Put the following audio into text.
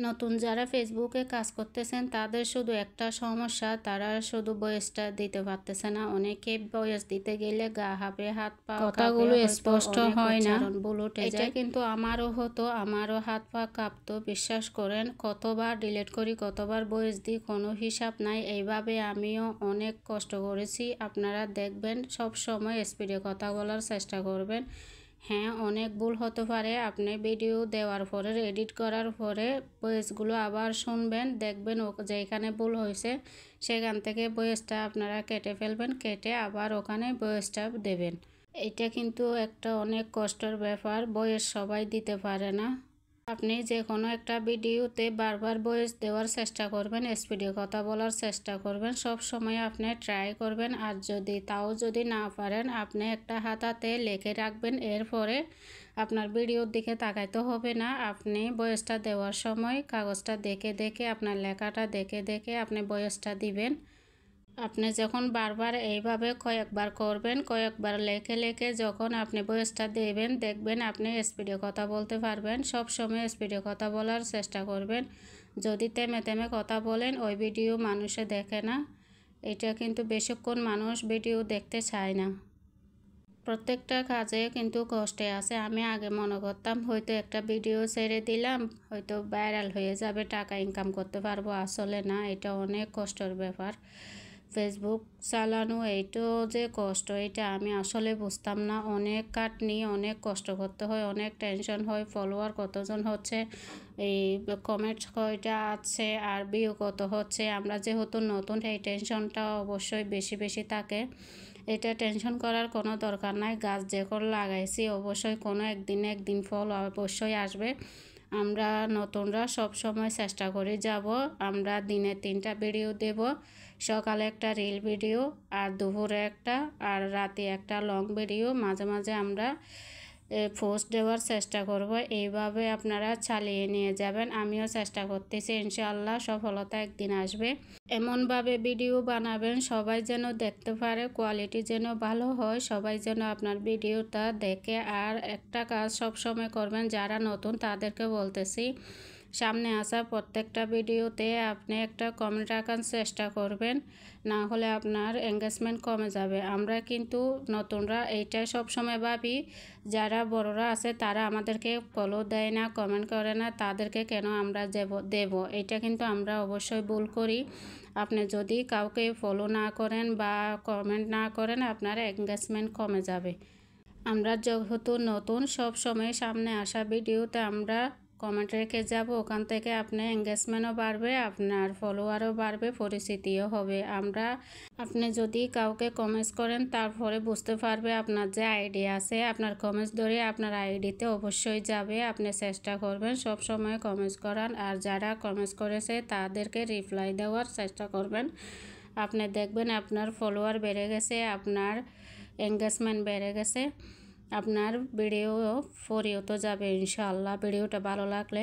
নতুন যারা ফেসবুকে কাজ করতেছেন তাদের শুধু একটা সমস্যা, তারা শুধু ভয়েসটা দিতে পারতেছে না। অনেকে ভয়েস দিতে গেলে গা হাঁপে, হাত পা কথাগুলো স্পষ্ট হয় না, ভুল উঠে যায়। এটা কিন্তু আমারও হতো, আমারও হাত পা কাঁপতো। বিশ্বাস করেন, কতবার ডিলিট করি, কতবার ভয়েস দিই, কোনো হিসাব নাই। এইভাবে আমিও অনেক কষ্ট করেছি। আপনারা দেখবেন সব সময় স্পিডে কথা বলার চেষ্টা করবেন। হ্যাঁ, অনেক ভুল হতে পারে। আপনি ভিডিও দেওয়ার পরে, এডিট করার পরে ভয়েসগুলো আবার শুনবেন, দেখবেন যেখানে ভুল হয়েছে সেখান থেকে ভয়েসটা আপনারা কেটে ফেলবেন, কেটে আবার ওখানে ভয়েসটা দেবেন। এটা কিন্তু একটা অনেক কষ্টের ব্যাপার, ভয়েস সবাই দিতে পারে না। আপনি যে কোনো একটা ভিডিওতে বারবার ভয়েস দেওয়ার চেষ্টা করবেন, স্পিডে কথা বলার চেষ্টা করবেন, সব সময় আপনি ট্রাই করবেন। আর যদি না পারেন, আপনি একটা হাতে লিখে রাখবেন। এরপরে আপনার ভিডিওর দিকে তাকাইতে হবে না। আপনি ভয়েসটা দেওয়ার সময় কাগজটা দেখে দেখে, আপনার লেখাটা দেখে দেখে আপনি ভয়েসটা দিবেন। আপনি যখন বারবার এইভাবে কয়েকবার করবেন, কয়েকবার লেখে লেখে যখন আপনি ভয়েসটা দেবেন, দেখবেন আপনি স্পিডে কথা বলতে পারবেন। সব সময় স্পিডে কথা বলার চেষ্টা করবেন। যদি থেমে থেমে কথা বলেন, ওই ভিডিও মানুষে দেখে না। এটা কিন্তু বেশিক্ষণ মানুষ ভিডিও দেখতে চায় না। প্রত্যেকটা কাজে কিন্তু কষ্টে আছে। আমি আগে মনে করতাম হয়তো একটা ভিডিও ছেড়ে দিলাম, হয়তো ভাইরাল হয়ে যাবে, টাকা ইনকাম করতে পারবো। আসলে না, এটা অনেক কষ্টের ব্যাপার। ফেসবুক চালানো এইটাও যে কষ্ট, এটা আমি আসলে বুঝতাম না। অনেক খাটনি, অনেক কষ্ট করতে হয়, অনেক টেনশন হয়। ফলোয়ার কতজন হচ্ছে, এই কমেন্ট কয়টা আছে, আর ভিউ কত হচ্ছে। আমরা যেহেতু নতুন, এই টেনশনটা অবশ্যই বেশি বেশি থাকে। এটা টেনশন করার কোনো দরকার নাই। গাছ যখন লাগাইছি অবশ্যই কোনো একদিন ফল অবশ্যই আসবে। আমরা নতুনরা সব সময় চেষ্টা করে যাব। আমরা দিনে 3টা ভিডিও দেব। সকালে একটা রিল ভিডিও, আর দুপুরে একটা, আর রাতে একটা লং ভিডিও। মাঝে মাঝে আমরা পোস্ট দেওয়ার চেষ্টা করব। এইভাবে আপনারা চালিয়ে নিয়ে যাবেন। আমিও চেষ্টা করতেছি, ইনশাআল্লাহ সফলতা একদিন আসবে। এমনভাবে ভিডিও বানাবেন সবাই যেন দেখতে পারে, কোয়ালিটি যেন ভালো হয়, সবাই যেন আপনার ভিডিওটা দেখে। আর একটা কাজ সব সময় করবেন, যারা নতুন তাদেরকে বলতেছি, সামনে আসা প্রত্যেকটা ভিডিওতে আপনি একটা কমেন্ট রাখার চেষ্টা করবেন, না হলে আপনার এঙ্গেজমেন্ট কমে যাবে। আমরা কিন্তু নতুনরা এইটাই সবসময় ভাবি, যারা বড়রা আছে তারা আমাদেরকে ফলো দেয় না, কমেন্ট করে না, তাদেরকে কেন আমরা দেব। এটা কিন্তু আমরা অবশ্যই ভুল করি। আপনি যদি কাউকে ফলো না করেন বা কমেন্ট না করেন, আপনার এঙ্গেজমেন্ট কমে যাবে। আমরা যেহেতু নতুন, সব সময় সামনে আসা ভিডিওতে আমরা কমেন্ট রেখে যাব। ওখান থেকে আপনার এঙ্গেজমেন্টও বাড়বে, আপনার ফলোয়ারও বাড়বে, পরিচিতিও হবে। আপনি যদি কাউকে কমেন্টস করেন, তারপরে বুঝতে পারবে আপনার যে আইডি আছে, আপনার কমেন্টস ধরে আপনার আইডিতে অবশ্যই যাবে। আপনি চেষ্টা করবেন সব সময় কমেন্টস করার, আর যারা কমেন্টস করেছে তাদেরকে রিপ্লাই দেওয়ার চেষ্টা করবেন। আপনি দেখবেন আপনার ফলোয়ার বেড়ে গেছে, আপনার এঙ্গেজমেন্ট বেড়ে গেছে, আপনার ভিডিও ফরিও তো যাবে ইনশাআল্লাহ। ভিডিওটা ভালো লাগলে